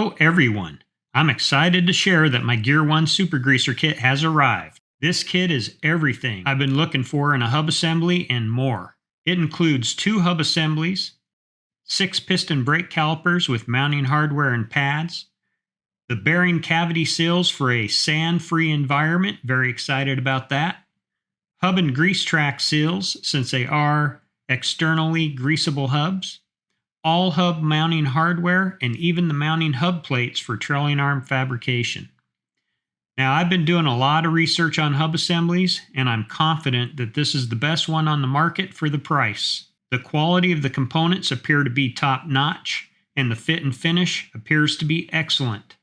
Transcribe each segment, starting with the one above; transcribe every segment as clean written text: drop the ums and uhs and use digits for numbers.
Hello everyone! I'm excited to share that my Gearone Super Greaser Kit has arrived. This kit is everything I've been looking for in a hub assembly and more. It includes 2 hub assemblies, 6 piston brake calipers with mounting hardware and pads, the bearing cavity seals for a sand-free environment, very excited about that, hub and grease track seals since they are externally greasable hubs, all hub mounting hardware, and even the mounting hub plates for trailing arm fabrication. Now, I've been doing a lot of research on hub assemblies, and I'm confident that this is the best one on the market for the price. The quality of the components appear to be top-notch, and the fit and finish appears to be excellent.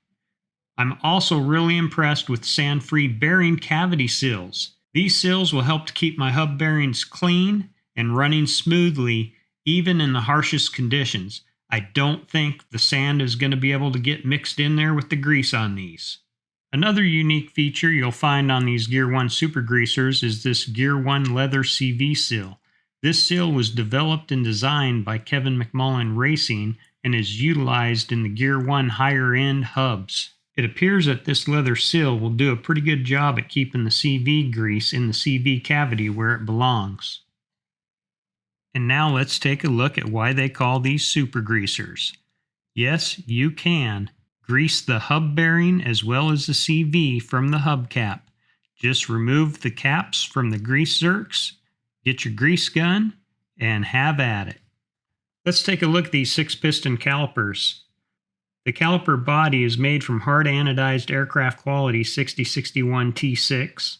I'm also really impressed with sand-free bearing cavity seals. These seals will help to keep my hub bearings clean and running smoothly even in the harshest conditions. I don't think the sand is going to be able to get mixed in there with the grease on these. Another unique feature you'll find on these Gearone Super Greasers is this Gearone Leather CV seal. This seal was developed and designed by Kevin McMullen Racing and is utilized in the Gearone higher-end hubs. It appears that this leather seal will do a pretty good job at keeping the CV grease in the CV cavity where it belongs. And now let's take a look at why they call these super greasers. Yes, you can grease the hub bearing as well as the CV from the hubcap. Just remove the caps from the grease zerks, get your grease gun, and have at it. Let's take a look at these 6-piston calipers. The caliper body is made from hard anodized aircraft quality 6061 T6.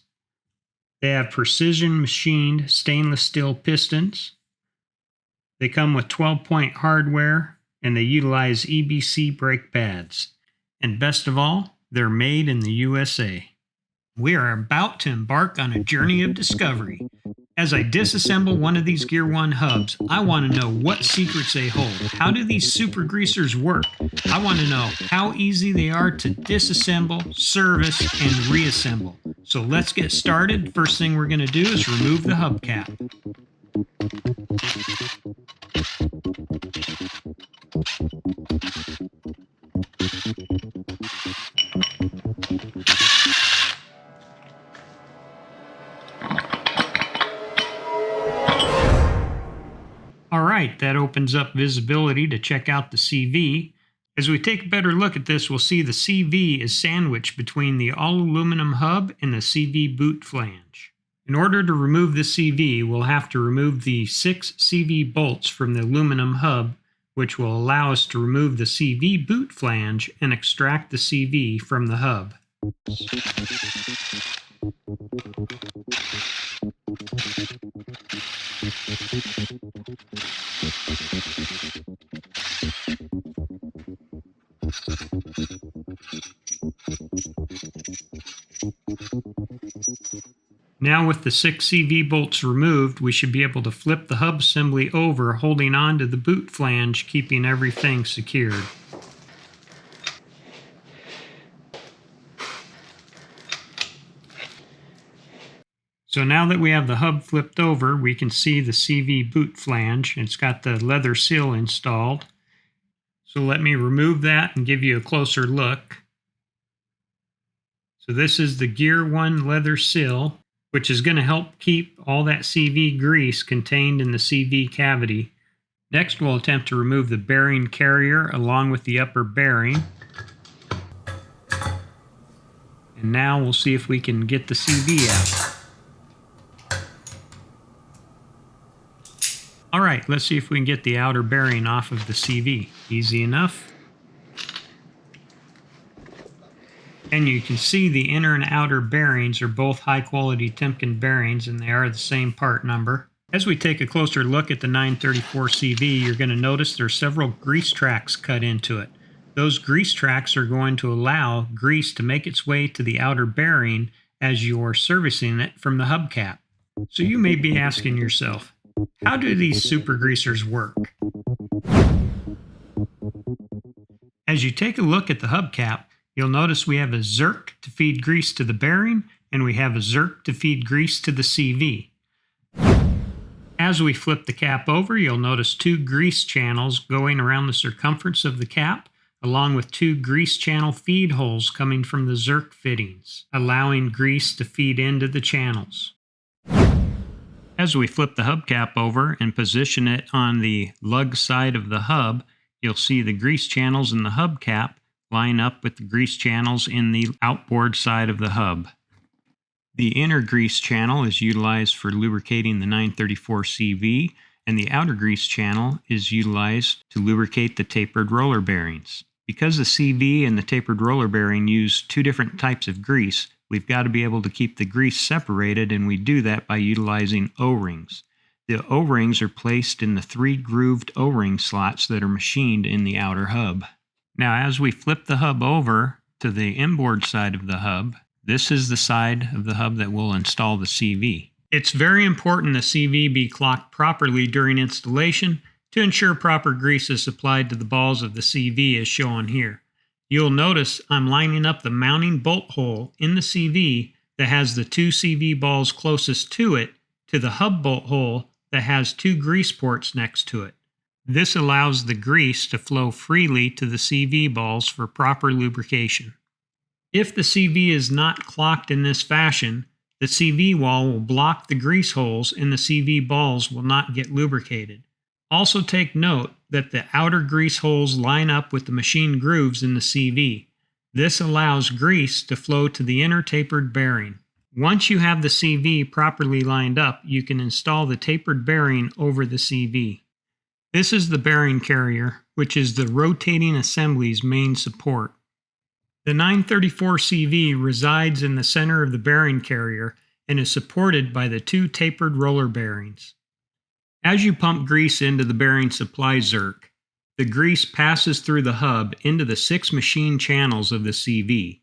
They have precision machined stainless steel pistons. They come with 12-point hardware, and they utilize EBC brake pads. And best of all, they're made in the USA. We are about to embark on a journey of discovery. As I disassemble one of these Gearone hubs, I want to know what secrets they hold. How do these super greasers work? I want to know how easy they are to disassemble, service, and reassemble. So let's get started. First thing we're going to do is remove the hubcap. Alright, that opens up visibility to check out the CV. As we take a better look at this, we'll see the CV is sandwiched between the all-aluminum hub and the CV boot flange. In order to remove the CV, we'll have to remove the 6 CV bolts from the aluminum hub, which will allow us to remove the CV boot flange and extract the CV from the hub. Now with the 6 CV bolts removed, we should be able to flip the hub assembly over, holding on to the boot flange, keeping everything secured. So now that we have the hub flipped over, we can see the CV boot flange. It's got the leather seal installed. So let me remove that and give you a closer look. So this is the Gearone leather seal, which is going to help keep all that CV grease contained in the CV cavity. Next, we'll attempt to remove the bearing carrier along with the upper bearing. And now we'll see if we can get the CV out. Alright, let's see if we can get the outer bearing off of the CV. Easy enough. And you can see the inner and outer bearings are both high-quality Timken bearings, and they are the same part number. As we take a closer look at the 934 CV, you're going to notice there are several grease tracks cut into it. Those grease tracks are going to allow grease to make its way to the outer bearing as you're servicing it from the hubcap. So you may be asking yourself, how do these super greasers work? As you take a look at the hubcap, you'll notice we have a zerk to feed grease to the bearing, and we have a zerk to feed grease to the CV. As we flip the cap over, you'll notice 2 grease channels going around the circumference of the cap. along with 2 grease channel feed holes coming from the Zerk fittings, allowing grease to feed into the channels. As we flip the hubcap over and position it on the lug side of the hub, you'll see the grease channels in the hubcap line up with the grease channels in the outboard side of the hub. The inner grease channel is utilized for lubricating the 934 CV, and the outer grease channel is utilized to lubricate the tapered roller bearings. Because the CV and the tapered roller bearing use 2 different types of grease, we've got to be able to keep the grease separated, and we do that by utilizing O-rings. The O-rings are placed in the 3 grooved O-ring slots that are machined in the outer hub. Now, as we flip the hub over to the inboard side of the hub, this is the side of the hub that will install the CV. It's very important the CV be clocked properly during installation to ensure proper grease is applied to the balls of the CV as shown here. You'll notice I'm lining up the mounting bolt hole in the CV that has the 2 CV balls closest to it to the hub bolt hole that has 2 grease ports next to it. This allows the grease to flow freely to the CV balls for proper lubrication. If the CV is not clocked in this fashion, the CV wall will block the grease holes and the CV balls will not get lubricated. Also take note that the outer grease holes line up with the machine grooves in the CV. This allows grease to flow to the inner tapered bearing. Once you have the CV properly lined up, you can install the tapered bearing over the CV. This is the bearing carrier, which is the rotating assembly's main support. The 934 CV resides in the center of the bearing carrier and is supported by the 2 tapered roller bearings. As you pump grease into the bearing supply Zerk, the grease passes through the hub into the 6 machine channels of the CV.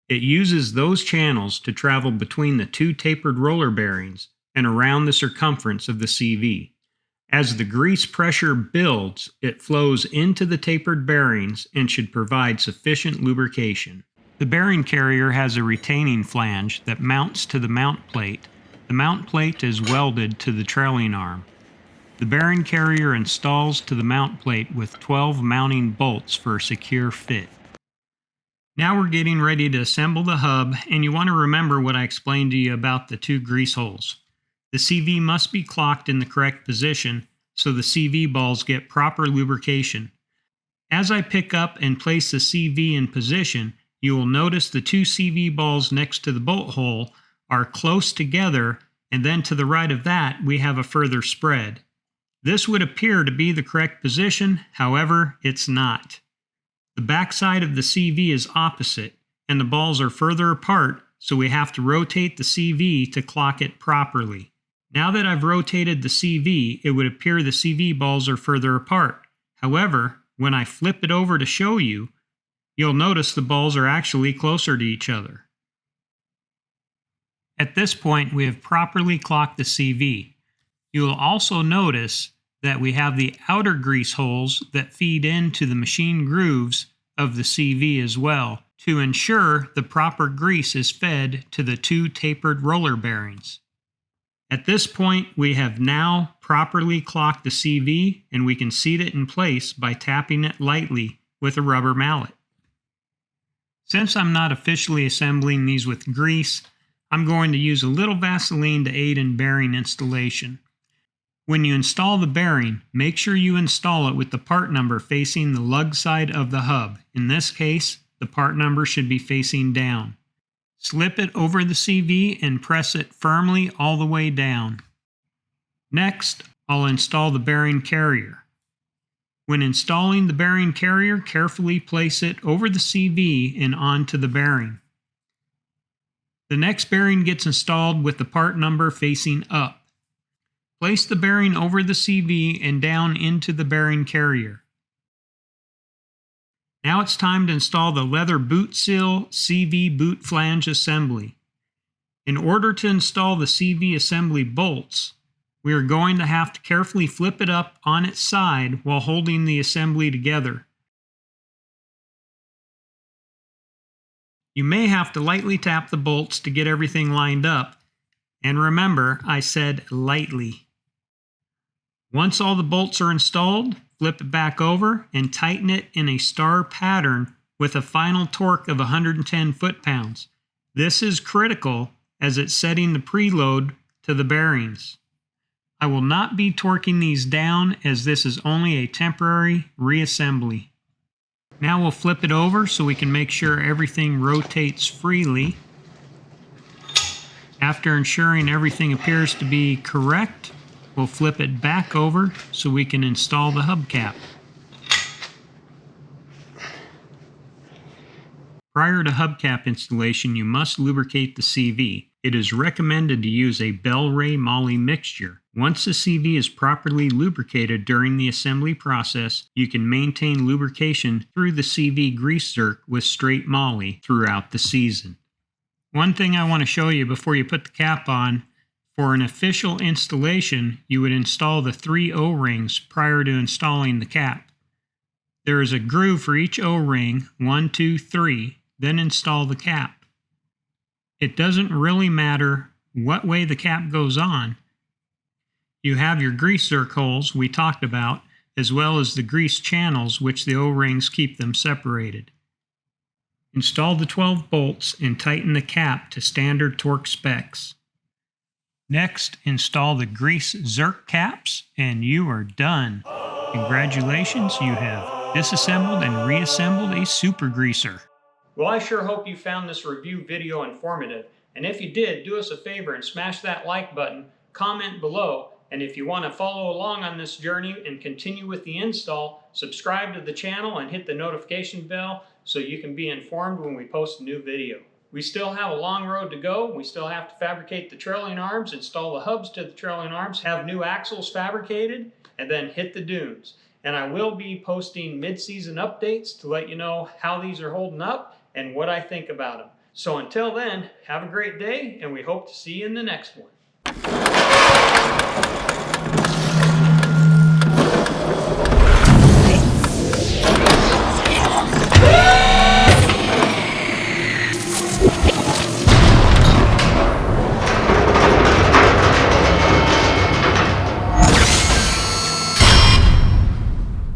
It uses those channels to travel between the 2 tapered roller bearings and around the circumference of the CV. As the grease pressure builds, it flows into the tapered bearings and should provide sufficient lubrication. The bearing carrier has a retaining flange that mounts to the mount plate. The mount plate is welded to the trailing arm. The bearing carrier installs to the mount plate with 12 mounting bolts for a secure fit. Now we're getting ready to assemble the hub, and you want to remember what I explained to you about the 2 grease holes. The CV must be clocked in the correct position so the CV balls get proper lubrication. As I pick up and place the CV in position, you will notice the 2 CV balls next to the bolt hole are close together, and then to the right of that we have a further spread. This would appear to be the correct position, however, it's not. The backside of the CV is opposite, and the balls are further apart, so we have to rotate the CV to clock it properly. Now that I've rotated the CV, it would appear the CV balls are further apart. However, when I flip it over to show you, you'll notice the balls are actually closer to each other. At this point, we have properly clocked the CV. You will also notice that we have the outer grease holes that feed into the machine grooves of the CV as well, to ensure the proper grease is fed to the 2 tapered roller bearings. At this point, we have now properly clocked the CV, and we can seat it in place by tapping it lightly with a rubber mallet. Since I'm not officially assembling these with grease, I'm going to use a little Vaseline to aid in bearing installation. When you install the bearing, make sure you install it with the part number facing the lug side of the hub. In this case, the part number should be facing down. Slip it over the CV and press it firmly all the way down. Next, I'll install the bearing carrier. When installing the bearing carrier, carefully place it over the CV and onto the bearing. The next bearing gets installed with the part number facing up. Place the bearing over the CV and down into the bearing carrier. Now it's time to install the leather boot seal CV boot flange assembly. In order to install the CV assembly bolts, we are going to have to carefully flip it up on its side while holding the assembly together. You may have to lightly tap the bolts to get everything lined up, and remember, I said lightly. Once all the bolts are installed, flip it back over and tighten it in a star pattern with a final torque of 110 foot-pounds. This is critical as it's setting the preload to the bearings. I will not be torquing these down as this is only a temporary reassembly. Now we'll flip it over so we can make sure everything rotates freely. After ensuring everything appears to be correct, we'll flip it back over so we can install the hubcap. Prior to hubcap installation, you must lubricate the CV. It is recommended to use a Bel-Ray Moly mixture. Once the CV is properly lubricated during the assembly process, you can maintain lubrication through the CV grease zerk with straight moly throughout the season. One thing I want to show you before you put the cap on, for an official installation, you would install the 3 O-rings prior to installing the cap. There is a groove for each O-ring, 1, 2, 3, then install the cap. It doesn't really matter what way the cap goes on. You have your grease zerk holes we talked about, as well as the grease channels which the O-rings keep them separated. Install the 12 bolts and tighten the cap to standard torque specs. Next, install the grease zerk caps and you are done. Congratulations, you have disassembled and reassembled a super greaser. Well, I sure hope you found this review video informative, and if you did, do us a favor and smash that like button, comment below, and if you want to follow along on this journey and continue with the install, subscribe to the channel and hit the notification bell so you can be informed when we post a new video. We still have a long road to go. We still have to fabricate the trailing arms, install the hubs to the trailing arms, have new axles fabricated, and then hit the dunes. And I will be posting mid-season updates to let you know how these are holding up and what I think about them. So until then, have a great day, and we hope to see you in the next one.